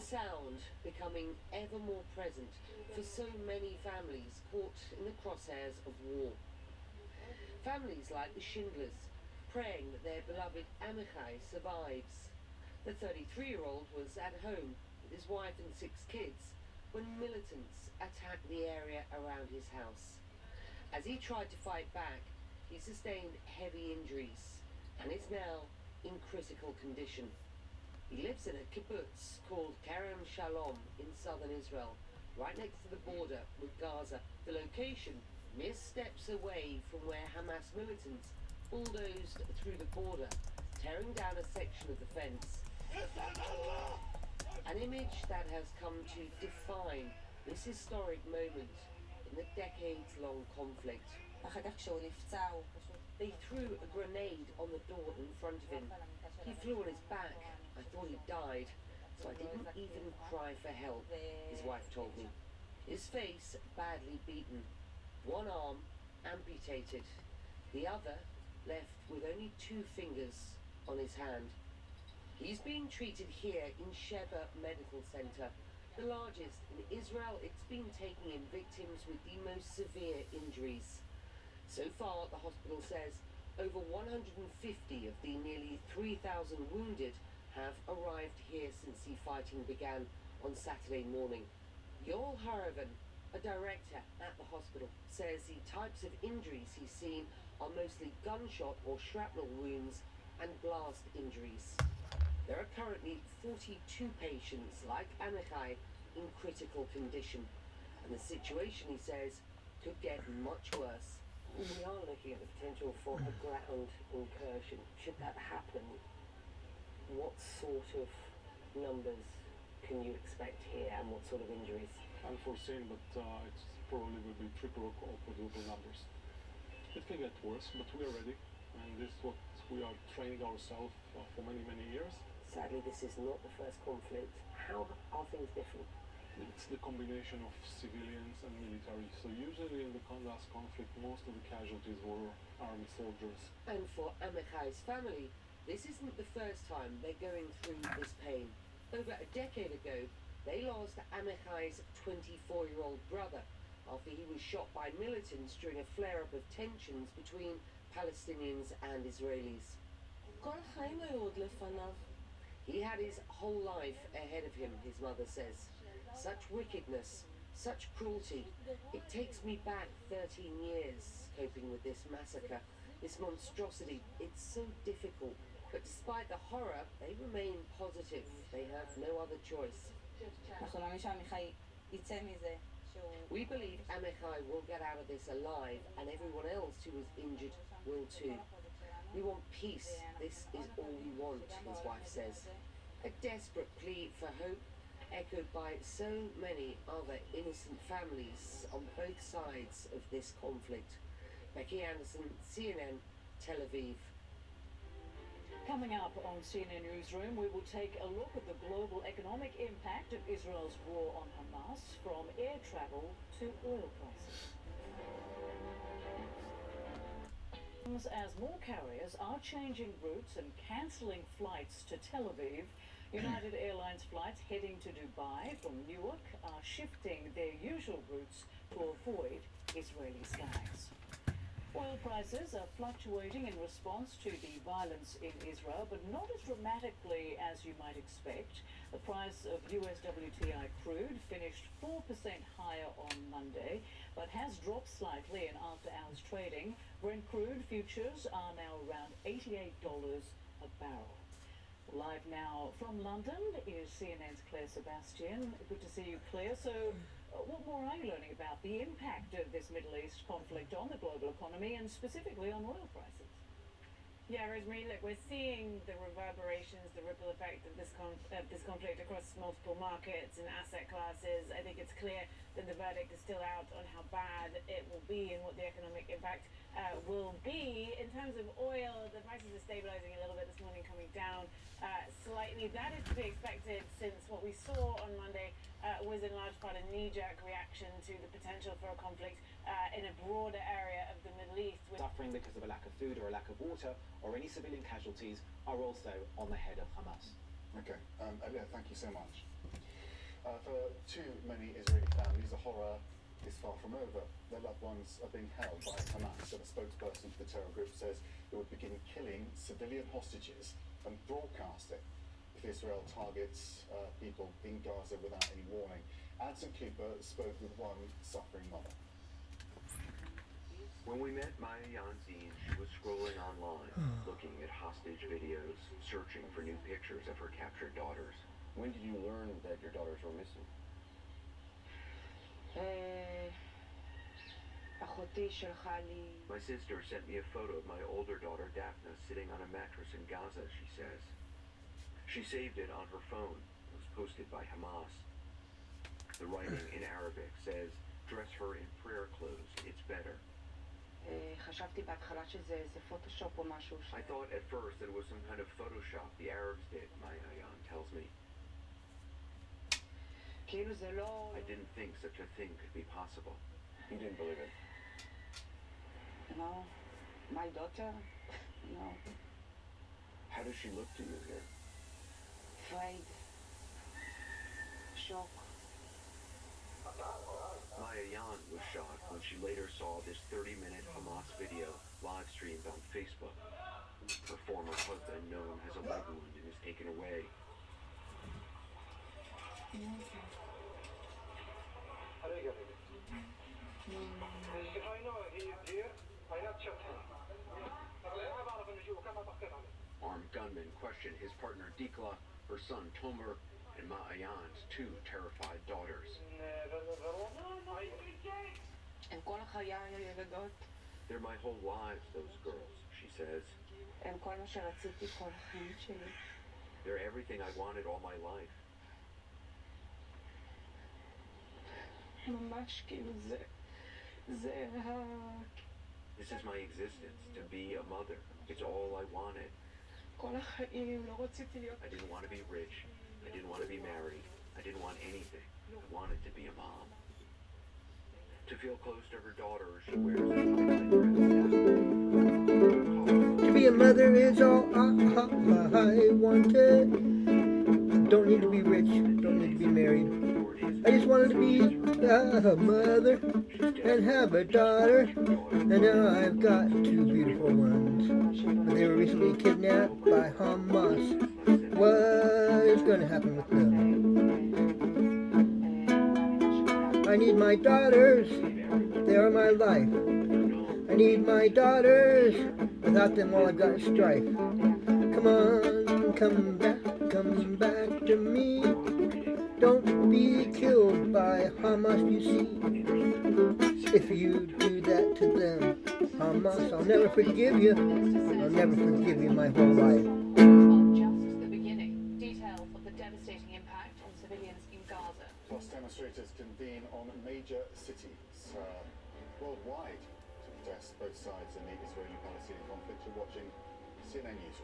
The sound becoming ever more present for so many families caught in the crosshairs of war. Families like the Schindlers, praying that their beloved Amichai survives. The 33-year-old was at home with his wife and 6 kids when militants attacked the area around his house. As he tried to fight back, he sustained heavy injuries and is now in critical condition. He lives in a kibbutz called Kerem Shalom in southern Israel, right next to the border with Gaza. The location, mere steps away from where Hamas militants bulldozed through the border, tearing down a section of the fence. An image that has come to define this historic moment in the decades-long conflict. They threw a grenade on the door in front of him. He flew on his back. I thought he died, so I didn't even cry for help, his wife told me. His face badly beaten, one arm amputated, the other left with only 2 fingers on his hand. He's being treated here in Sheba Medical Center, the largest in Israel. It's been taking in victims with the most severe injuries. So far, the hospital says over 150 of the nearly 3,000 wounded have arrived here since the fighting began on Saturday morning. Yoel Haravan, a director at the hospital, says the types of injuries he's seen are mostly gunshot or shrapnel wounds and blast injuries. There are currently 42 patients like Amichai in critical condition, and the situation, he says, could get much worse. We are looking at the potential for a ground incursion. Should that happen, what sort of numbers can you expect here and what sort of injuries? Unforeseen, but it probably will be triple or quadruple numbers. It can get worse, but we are ready, and this is what we are training ourselves for many, many years. Sadly, this is not the first conflict. How are things different? It's the combination of civilians and military. So usually in the last conflict, most of the casualties were army soldiers. And for Amichai's family, this isn't the first time they're going through this pain. Over a decade ago, they lost Amichai's 24-year-old brother after he was shot by militants during a flare-up of tensions between Palestinians and Israelis. He had his whole life ahead of him, his mother says. Such wickedness, such cruelty. It takes me back 13 years coping with this massacre, this monstrosity. It's so difficult. But despite the horror, they remain positive. They have no other choice. We believe Amichai will get out of this alive, and everyone else who was injured will too. We want peace. This is all we want, his wife says. A desperate plea for hope, echoed by so many other innocent families on both sides of this conflict. Becky Anderson, CNN, Tel Aviv. Coming up on CNN Newsroom, we will take a look at the global economic impact of Israel's war on Hamas, from air travel to oil prices. As more carriers are changing routes and cancelling flights to Tel Aviv, United Airlines flights heading to Dubai from Newark are shifting their usual routes to avoid Israeli skies. Oil prices are fluctuating in response to the violence in Israel, but not as dramatically as you might expect. The price of US WTI crude finished 4% higher on Monday, but has dropped slightly in after-hours trading. Brent crude futures are now around $88 a barrel. Live now from London is CNN's Claire Sebastian. Good to see you, Claire. So, what more are you learning about the impact of this Middle East conflict on the global economy and specifically on oil prices? Yeah, Rosemary, look, we're seeing the reverberations, the ripple effect of this conflict across multiple markets and asset classes. I think it's clear that the verdict is still out on how bad it will be and what the economic impact will be. In terms of oil, the prices are stabilizing a little bit this morning, coming down slightly. That is to be expected, since what we saw on Monday was in large part a knee-jerk reaction to the potential for a conflict in a broader area of the Middle East. Suffering because of a lack of food or a lack of water or any civilian casualties are also on the head of Hamas. Okay, Elia, thank you so much. For too many Israeli families, the horror is far from over. Their loved ones are being held by Hamas, and a spokesperson for the terror group says it would begin killing civilian hostages and broadcast it if Israel targets people in Gaza without any warning. Anson Cooper spoke with one suffering mother. When we met Maya Yanzine, she was scrolling online, looking at hostage videos, searching for new pictures of her captured daughters. When did you learn that your daughters were missing? My sister sent me a photo of my older daughter Daphne sitting on a mattress in Gaza, she says. She saved it on her phone. It was posted by Hamas. The writing in Arabic says, "Dress her in prayer clothes, it's better." I thought at first that it was some kind of Photoshop the Arabs did, my Ayan tells me. I didn't think such a thing could be possible. You didn't believe it? No. My daughter? No. How does she look to you here? Afraid. Shock. Maya Yan was shocked when she later saw this 30-minute Hamas video live-streamed on Facebook. Her former husband, known as a leg wound, and is taken away. Armed gunmen question his partner Dikla, her son Tomer, and Ma'ayan's two terrified daughters. They're my whole lives, those girls, she says. They're everything I wanted all my life. This is my existence, to be a mother. It's all I wanted. I didn't want to be rich. I didn't want to be married. I didn't want anything. I wanted to be a mom. To feel close to her daughter, she wears a highlight dress. To be a mother is all I wanted. Don't need to be rich. Don't need to be married. I just wanted to be a mother and have a daughter. And now I've got two beautiful ones. But they were recently kidnapped by Hamas. What is going to happen with them? I need my daughters. They are my life. I need my daughters. Without them, all I've got is strife. Come on, come back to me. Don't be killed by Hamas, you see. If you do that to them, Hamas, I'll never forgive you. I'll never forgive you my whole life. Just the beginning. Details of the devastating impact on civilians in Gaza. Plus, demonstrators convene on major cities worldwide to protest both sides in the Israeli-Palestinian conflict. You're watching CNN News.